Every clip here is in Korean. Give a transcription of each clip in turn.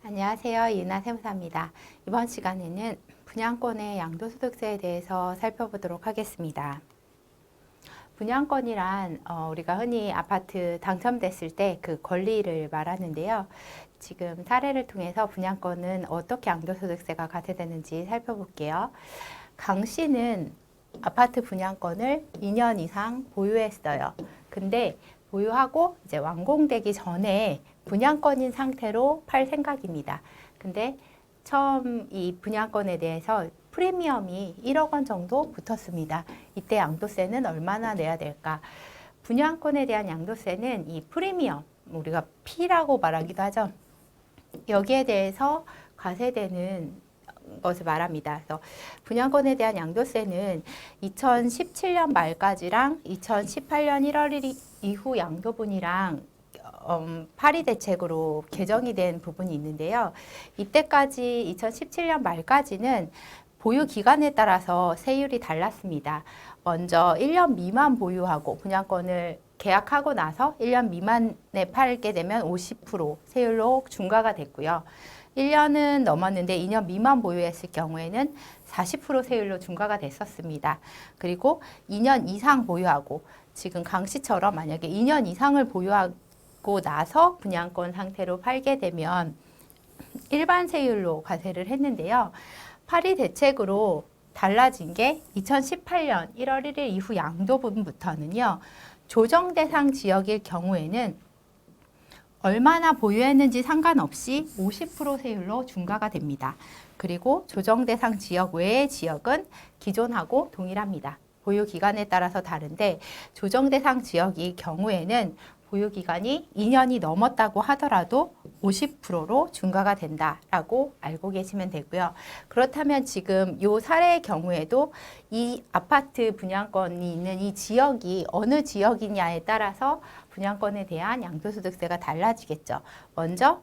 안녕하세요. 이은하 세무사입니다. 이번 시간에는 분양권의 양도소득세에 대해서 살펴보도록 하겠습니다. 분양권이란 우리가 흔히 아파트 당첨됐을 때 그 권리를 말하는데요. 지금 사례를 통해서 분양권은 어떻게 양도소득세가 과세되는지 살펴볼게요. 강 씨는 아파트 분양권을 2년 이상 보유했어요. 근데 보유하고 이제 완공되기 전에 분양권인 상태로 팔 생각입니다. 근데 처음 이 분양권에 대해서 프리미엄이 1억 원 정도 붙었습니다. 이때 양도세는 얼마나 내야 될까? 분양권에 대한 양도세는 이 프리미엄, 우리가 P라고 말하기도 하죠. 여기에 대해서 과세되는 것을 말합니다. 그래서 분양권에 대한 양도세는 2017년 말까지랑 2018년 1월 1일 이후 양도분이랑 파리 대책으로 개정이 된 부분이 있는데요. 이때까지 2017년 말까지는 보유 기간에 따라서 세율이 달랐습니다. 먼저 1년 미만 보유하고 분양권을 계약하고 나서 1년 미만에 팔게 되면 50% 세율로 중과가 됐고요. 1년은 넘었는데 2년 미만 보유했을 경우에는 40% 세율로 중과가 됐었습니다. 그리고 2년 이상 보유하고 지금 강 씨처럼 만약에 2년 이상을 보유하고 나서 분양권 상태로 팔게 되면 일반 세율로 과세를 했는데요. 파리 대책으로 달라진 게 2018년 1월 1일 이후 양도분부터는요. 조정 대상 지역일 경우에는 얼마나 보유했는지 상관없이 50% 세율로 중과가 됩니다. 그리고 조정 대상 지역 외의 지역은 기존하고 동일합니다. 보유 기간에 따라서 다른데 조정 대상 지역일 경우에는 보유 기간이 2년이 넘었다고 하더라도 50%로 중과가 된다라고 알고 계시면 되고요. 그렇다면 지금 이 사례의 경우에도 이 아파트 분양권이 있는 이 지역이 어느 지역이냐에 따라서 분양권에 대한 양도소득세가 달라지겠죠. 먼저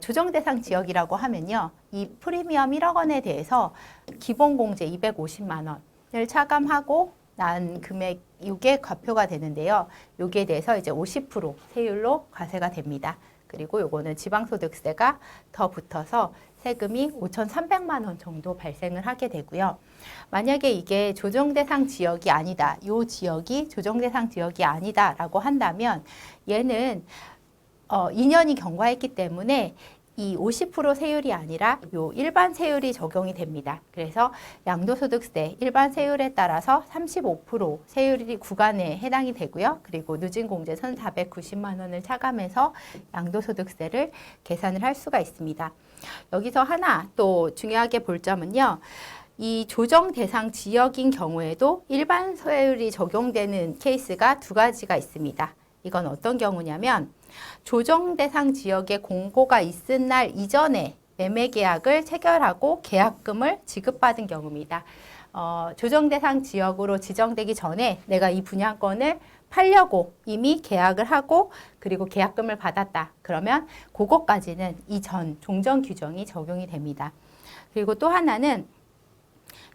조정 대상 지역이라고 하면요. 이 프리미엄 1억 원에 대해서 기본공제 250만 원을 차감하고 난 금액 이게 과표가 되는데요. 여기에 대해서 이제 50% 세율로 과세가 됩니다. 그리고 요거는 지방소득세가 더 붙어서 세금이 5,300만 원 정도 발생을 하게 되고요. 만약에 이게 조정대상 지역이 아니다. 요 지역이 조정대상 지역이 아니다라고 한다면 얘는 2년이 경과했기 때문에 이 50% 세율이 아니라 요 일반 세율이 적용이 됩니다. 그래서 양도소득세 일반 세율에 따라서 35% 세율이 구간에 해당이 되고요. 그리고 누진공제 1,490만 원을 차감해서 양도소득세를 계산을 할 수가 있습니다. 여기서 하나 또 중요하게 볼 점은요. 이 조정 대상 지역인 경우에도 일반 세율이 적용되는 케이스가 두 가지가 있습니다. 이건 어떤 경우냐면 조정 대상 지역에 공고가 있은 날 이전에 매매 계약을 체결하고 계약금을 지급받은 경우입니다. 조정 대상 지역으로 지정되기 전에 내가 이 분양권을 팔려고 이미 계약을 하고 그리고 계약금을 받았다. 그러면 그것까지는 이전 종전 규정이 적용이 됩니다. 그리고 또 하나는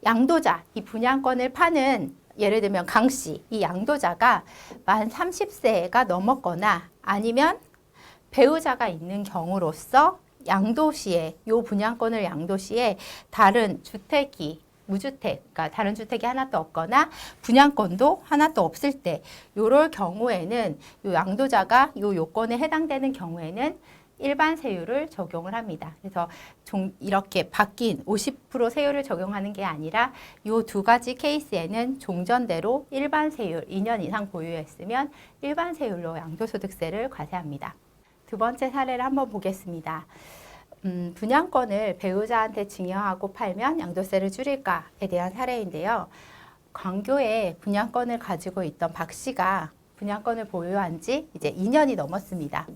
양도자, 이 분양권을 파는 예를 들면 강 씨, 이 양도자가 만 30세가 넘었거나 아니면 배우자가 있는 경우로서 양도시에, 요 분양권을 양도시에 다른 주택이, 무주택, 그러니까 다른 주택이 하나도 없거나 분양권도 하나도 없을 때, 요럴 경우에는 요 양도자가 요 요건에 해당되는 경우에는 일반 세율을 적용을 합니다. 그래서 이렇게 바뀐 50% 세율을 적용하는 게 아니라 이 두 가지 케이스에는 종전대로 일반 세율, 2년 이상 보유했으면 일반 세율로 양도소득세를 과세합니다. 두 번째 사례를 한번 보겠습니다. 분양권을 배우자한테 증여하고 팔면 양도세를 줄일까에 대한 사례인데요. 광교에 분양권을 가지고 있던 박 씨가 분양권을 보유한 지 이제 2년이 넘었습니다.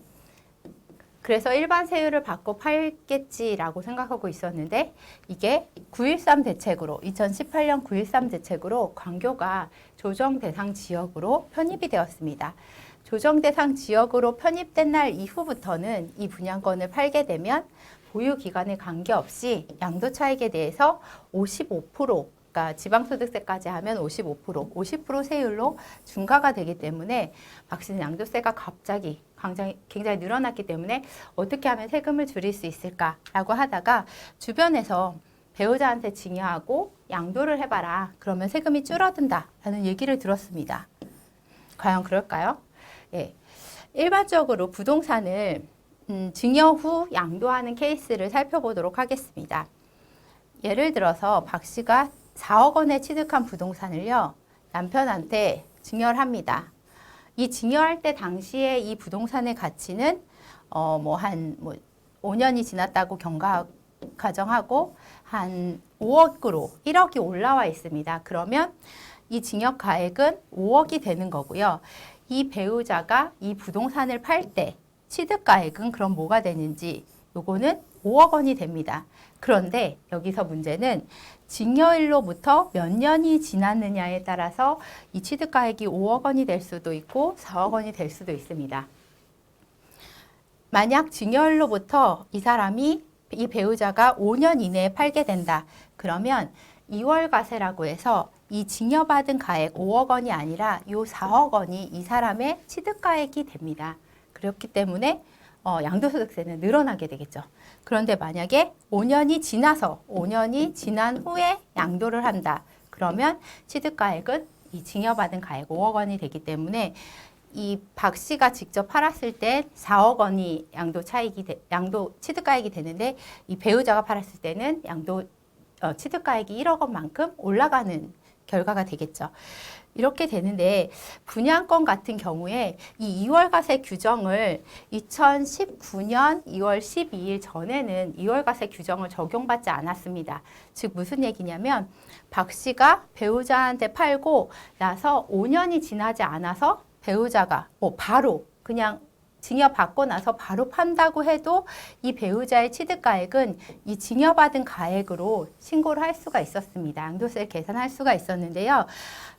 그래서 일반 세율을 받고 팔겠지라고 생각하고 있었는데 이게 9.13 대책으로 2018년 9.13 대책으로 광교가 조정 대상 지역으로 편입이 되었습니다. 조정 대상 지역으로 편입된 날 이후부터는 이 분양권을 팔게 되면 보유 기간에 관계없이 양도 차익에 대해서 55% 그러니까 지방소득세까지 하면 55%, 50% 세율로 중과가 되기 때문에 박 씨는 양도세가 갑자기 굉장히 늘어났기 때문에 어떻게 하면 세금을 줄일 수 있을까라고 하다가 주변에서 배우자한테 증여하고 양도를 해봐라. 그러면 세금이 줄어든다라는 얘기를 들었습니다. 과연 그럴까요? 예. 일반적으로 부동산을 증여 후 양도하는 케이스를 살펴보도록 하겠습니다. 예를 들어서 박 씨가 4억 원에 취득한 부동산을요, 남편한테 증여를 합니다. 이 증여할 때 당시에 이 부동산의 가치는 한 5년이 지났다고 가정하고 한 5억으로 1억이 올라와 있습니다. 그러면 이 증여 가액은 5억이 되는 거고요. 이 배우자가 이 부동산을 팔 때 취득 가액은 그럼 뭐가 되는지 요거는 5억 원이 됩니다. 그런데 여기서 문제는 증여일로부터 몇 년이 지났느냐에 따라서 이 취득 가액이 5억 원이 될 수도 있고 4억 원이 될 수도 있습니다. 만약 증여일로부터 이 배우자가 5년 이내에 팔게 된다. 그러면 2월과세라고 해서 이 증여받은 가액 5억 원이 아니라 요 4억 원이 이 사람의 취득가액이 됩니다. 그렇기 때문에 양도소득세는 늘어나게 되겠죠. 그런데 만약에 5년이 지난 후에 양도를 한다. 그러면 취득가액은 이 증여받은 가액 5억 원이 되기 때문에 이 박 씨가 직접 팔았을 때 4억 원이 양도 취득가액이 되는데 이 배우자가 팔았을 때는 취득가액이 1억 원만큼 올라가는 결과가 되겠죠. 이렇게 되는데 분양권 같은 경우에 이 2월과세 규정을 2019년 2월 12일 전에는 2월과세 규정을 적용받지 않았습니다. 즉 무슨 얘기냐면 박 씨가 배우자한테 팔고 나서 5년이 지나지 않아서 배우자가 바로 그냥 증여받고 나서 바로 판다고 해도 이 배우자의 취득가액은 이 증여받은 가액으로 신고를 할 수가 있었습니다. 양도세를 계산할 수가 있었는데요.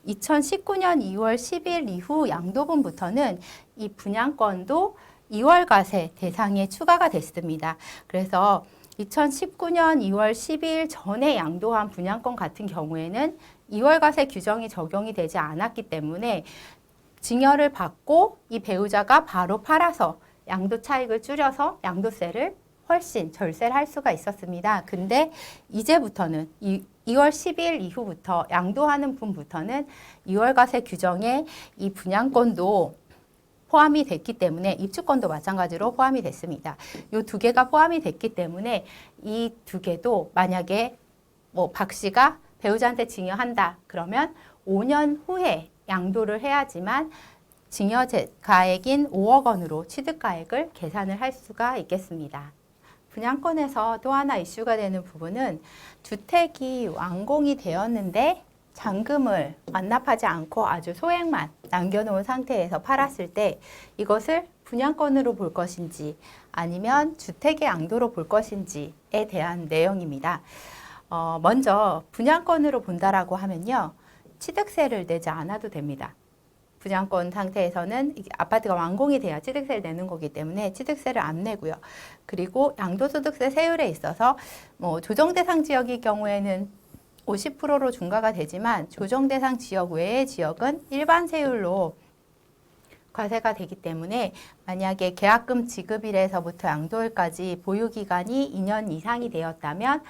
2019년 2월 10일 이후 양도분부터는 이 분양권도 2월과세 대상에 추가가 됐습니다. 그래서 2019년 2월 10일 전에 양도한 분양권 같은 경우에는 2월과세 규정이 적용이 되지 않았기 때문에 증여를 받고 이 배우자가 바로 팔아서 양도 차익을 줄여서 양도세를 훨씬 절세를 할 수가 있었습니다. 근데 이제부터는 2월 10일 이후부터 양도하는 분부터는 2월과세 규정에 이 분양권도 포함이 됐기 때문에 입주권도 마찬가지로 포함이 됐습니다. 이 두 개가 포함이 됐기 때문에 이 두 개도 만약에 박 씨가 배우자한테 증여한다 그러면 5년 후에 양도를 해야지만 증여 가액인 5억 원으로 취득가액을 계산을 할 수가 있겠습니다. 분양권에서 또 하나 이슈가 되는 부분은 주택이 완공이 되었는데 잔금을 완납하지 않고 아주 소액만 남겨놓은 상태에서 팔았을 때 이것을 분양권으로 볼 것인지 아니면 주택의 양도로 볼 것인지에 대한 내용입니다. 먼저 분양권으로 본다라고 하면요. 취득세를 내지 않아도 됩니다. 분양권 상태에서는 아파트가 완공이 돼야 취득세를 내는 거기 때문에 취득세를 안 내고요. 그리고 양도소득세 세율에 있어서 조정대상 지역의 경우에는 50%로 중과가 되지만 조정대상 지역 외의 지역은 일반 세율로 과세가 되기 때문에 만약에 계약금 지급일에서부터 양도일까지 보유기간이 2년 이상이 되었다면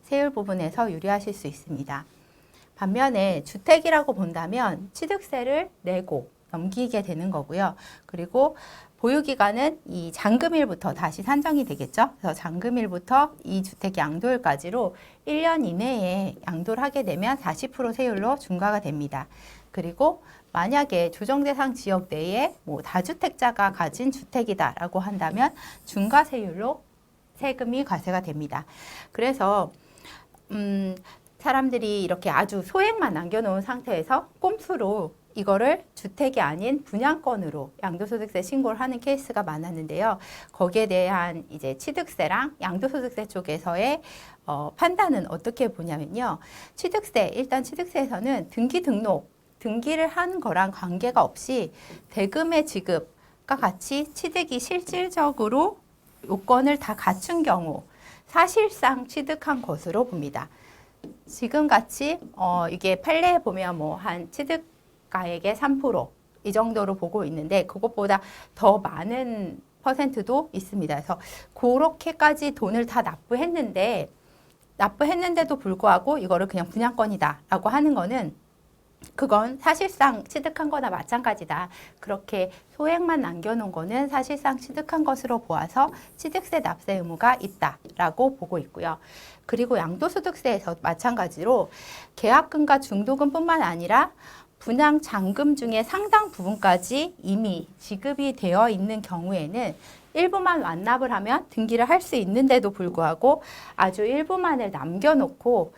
세율 부분에서 유리하실 수 있습니다. 반면에 주택이라고 본다면 취득세를 내고 넘기게 되는 거고요. 그리고 보유기간은 이 잔금일부터 다시 산정이 되겠죠. 그래서 잔금일부터 이 주택 양도일까지로 1년 이내에 양도를 하게 되면 40% 세율로 중과가 됩니다. 그리고 만약에 조정대상 지역 내에 다주택자가 가진 주택이다라고 한다면 중과세율로 세금이 과세가 됩니다. 그래서 사람들이 이렇게 아주 소액만 남겨놓은 상태에서 꼼수로 이거를 주택이 아닌 분양권으로 양도소득세 신고를 하는 케이스가 많았는데요. 거기에 대한 이제 취득세랑 양도소득세 쪽에서의 판단은 어떻게 보냐면요. 일단 취득세에서는 등기를 한 거랑 관계가 없이 대금의 지급과 같이 취득이 실질적으로 요건을 다 갖춘 경우 사실상 취득한 것으로 봅니다. 지금 같이 이게 판례에 보면 뭐 한 취득가액의 3%이 정도로 보고 있는데 그것보다 더 많은 퍼센트도 있습니다. 그래서 그렇게까지 돈을 다 납부했는데도 불구하고 이거를 그냥 분양권이다라고 하는 거는 그건 사실상 취득한 거나 마찬가지다. 그렇게 소액만 남겨놓은 거는 사실상 취득한 것으로 보아서 취득세 납세 의무가 있다라고 보고 있고요. 그리고 양도소득세에서 마찬가지로 계약금과 중도금뿐만 아니라 분양 잔금 중에 상당 부분까지 이미 지급이 되어 있는 경우에는 일부만 완납을 하면 등기를 할 수 있는데도 불구하고 아주 일부만을 남겨놓고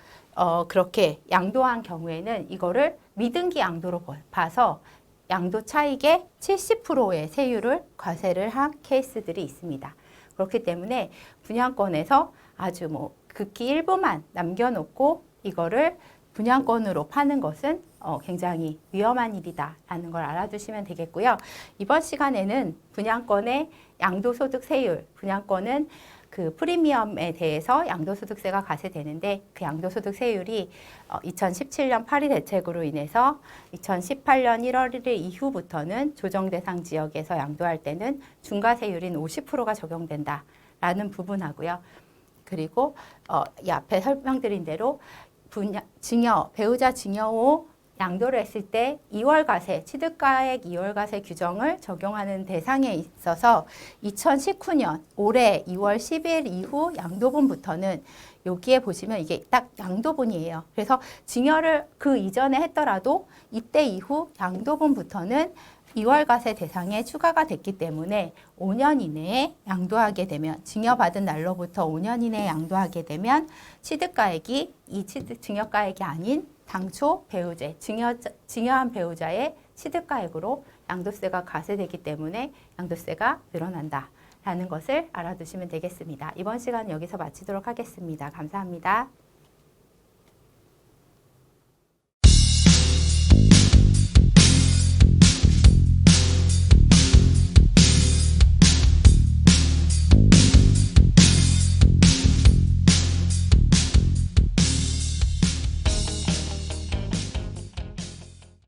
그렇게 양도한 경우에는 이거를 미등기 양도로 봐서 양도 차익의 70%의 세율을 과세를 한 케이스들이 있습니다. 그렇기 때문에 분양권에서 아주 뭐 극히 일부만 남겨놓고 이거를 분양권으로 파는 것은 굉장히 위험한 일이다라는 걸 알아두시면 되겠고요. 이번 시간에는 분양권의 양도소득세율, 분양권은 그 프리미엄에 대해서 양도소득세가 과세되는데 그 양도소득세율이 2017년 파리 대책으로 인해서 2018년 1월 1일 이후부터는 조정대상 지역에서 양도할 때는 중과세율인 50%가 적용된다라는 부분하고요. 그리고 이 앞에 설명드린 대로 배우자 증여 후 양도를 했을 때 2월과세, 취득가액 2월과세 규정을 적용하는 대상에 있어서 2019년 올해 2월 10일 이후 양도분부터는 여기에 보시면 이게 딱 양도분이에요. 그래서 증여를 그 이전에 했더라도 이때 이후 양도분부터는 2월과세 대상에 추가가 됐기 때문에 5년 이내에 양도하게 되면 증여받은 날로부터 5년 이내에 양도하게 되면 취득가액이 이 증여가액이 아닌 당초 배우자, 증여한 배우자의 취득가액으로 양도세가 과세되기 때문에 양도세가 늘어난다라는 것을 알아두시면 되겠습니다. 이번 시간 여기서 마치도록 하겠습니다. 감사합니다.